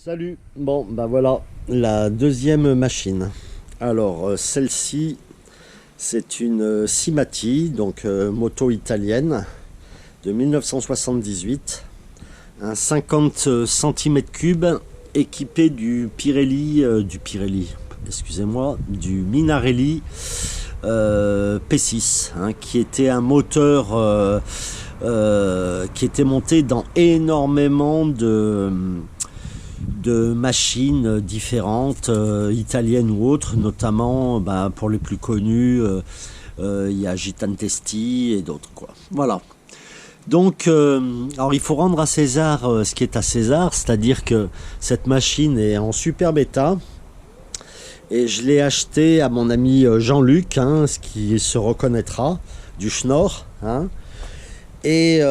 Salut. Bon, ben voilà, la deuxième machine. Alors, celle-ci, c'est une Cimati, donc moto italienne de 1978, un 50 cm3 équipé excusez-moi, du Minarelli P6, hein, qui était un moteur qui était monté dans énormément de machines différentes, italiennes ou autres, notamment pour les plus connus, il y a Gitantesti et d'autres, quoi. Voilà. Donc, alors il faut rendre à César ce qui est à César, c'est-à-dire que cette machine est en superbe état. Et je l'ai acheté à mon ami Jean-Luc, hein, ce qui se reconnaîtra, du Schnorr, hein, et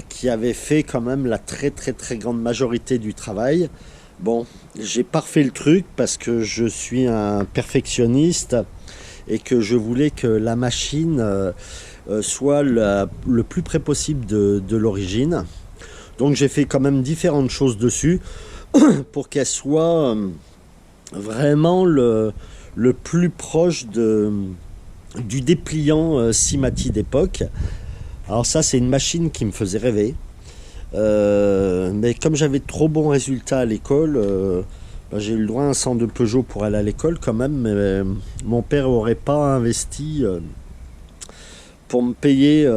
qui avait fait quand même la très très très grande majorité du travail. Bon, j'ai parfait le truc parce que je suis un perfectionniste et que je voulais que la machine soit le plus près possible de l'origine. Donc j'ai fait quand même différentes choses dessus pour qu'elle soit vraiment le plus proche du dépliant Cimati d'époque. Alors ça, c'est une machine qui me faisait rêver. Mais comme j'avais de trop bons résultats à l'école, j'ai eu le droit à un 102 Peugeot pour aller à l'école quand même, mais mon père n'aurait pas investi pour me payer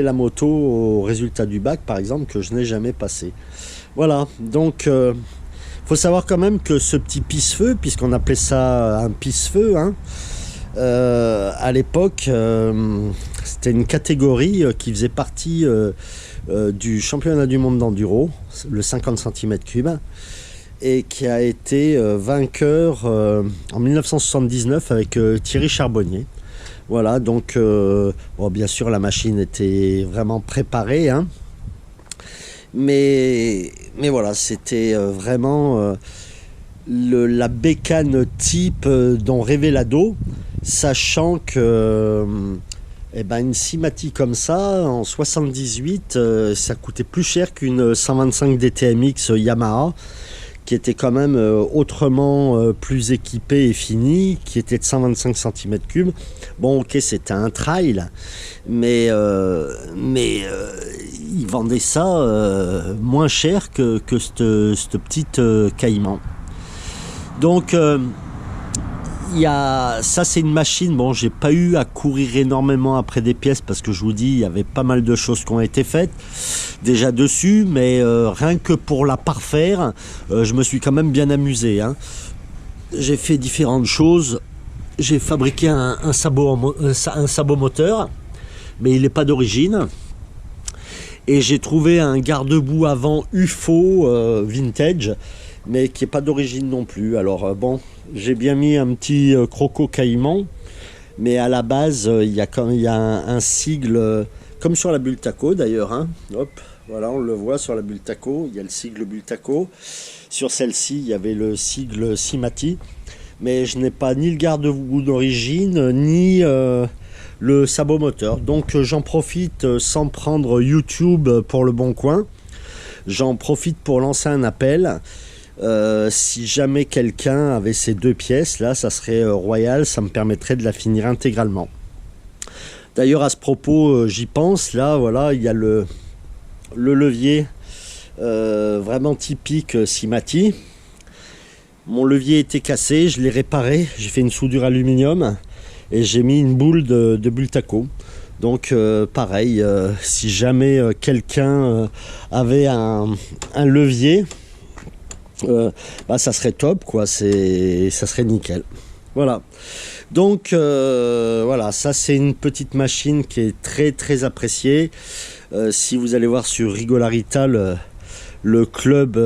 la moto au résultat du bac, par exemple, que je n'ai jamais passé. Voilà, donc faut savoir quand même que ce petit pisse-feu, puisqu'on appelait ça un pisse-feu, hein, à l'époque, c'était une catégorie qui faisait partie du championnat du monde d'enduro, le 50 cm3, et qui a été vainqueur en 1979 avec Thierry Charbonnier. Voilà, donc bon, bien sûr la machine était vraiment préparée, hein, mais voilà, c'était vraiment la bécane type dont rêvait l'ado, sachant que une Cimati comme ça, en 78, ça coûtait plus cher qu'une 125 DTMX Yamaha, qui était quand même autrement plus équipée et finie, qui était de 125 cm3. Bon, ok, c'était un trail, mais ils vendaient ça moins cher que cette petite Caïman. Donc, ça, c'est une machine. Bon, j'ai pas eu à courir énormément après des pièces parce que je vous dis, il y avait pas mal de choses qui ont été faites déjà dessus, mais rien que pour la parfaire, je me suis quand même bien amusé, hein. J'ai fait différentes choses. J'ai fabriqué un sabot moteur, mais il n'est pas d'origine. Et j'ai trouvé un garde-boue avant UFO vintage, mais qui n'est pas d'origine non plus. Alors bon, j'ai bien mis un petit croco caïman, mais à la base, il y a un sigle, comme sur la Bultaco d'ailleurs, hein. Hop, voilà, on le voit sur la Bultaco, il y a le sigle Bultaco. Sur celle-ci, il y avait le sigle Cimati, mais je n'ai pas ni le garde-boue d'origine, ni le sabot moteur. Donc j'en profite sans prendre YouTube pour le bon coin. J'en profite pour lancer un appel. Si jamais quelqu'un avait ces deux pièces là, ça serait royal, ça me permettrait de la finir intégralement. D'ailleurs à ce propos, j'y pense, là voilà, il y a le levier vraiment typique Cimati. Mon levier était cassé, je l'ai réparé, j'ai fait une soudure aluminium et j'ai mis une boule de Bultaco. Donc pareil, si jamais quelqu'un avait un levier, ça serait top, quoi. Ça serait nickel. Voilà. Donc voilà, ça c'est une petite machine qui est très très appréciée. Si vous allez voir sur Rigolarita, le club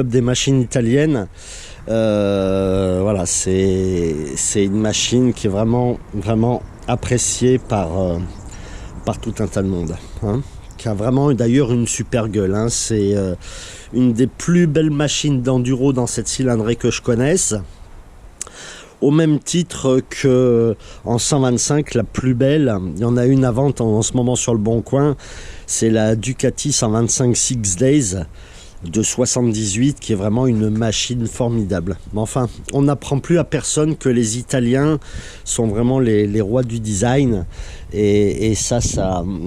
des machines italiennes, voilà, c'est une machine qui est vraiment vraiment appréciée par tout un tas de monde, hein, qui a vraiment d'ailleurs une super gueule, hein. C'est une des plus belles machines d'enduro dans cette cylindrée que je connaisse. Au même titre que en 125, la plus belle, il y en a une à vente en ce moment sur le Bon Coin, c'est la Ducati 125 Six Days, de 78 qui est vraiment une machine formidable. Mais enfin, on n'apprend plus à personne que les Italiens sont vraiment les rois du design et ça,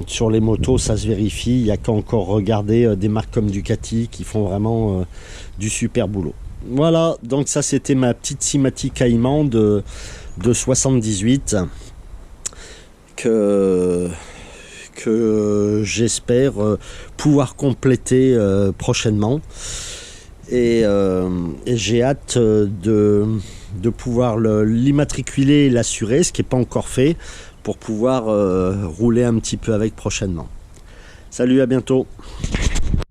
sur les motos, ça se vérifie. Il n'y a qu'à encore regarder des marques comme Ducati qui font vraiment du super boulot. Voilà, donc ça c'était ma petite Simatic Cayman de 78 que j'espère pouvoir compléter prochainement et j'ai hâte de pouvoir l'immatriculer et l'assurer, ce qui n'est pas encore fait, pour pouvoir rouler un petit peu avec prochainement. Salut, à bientôt.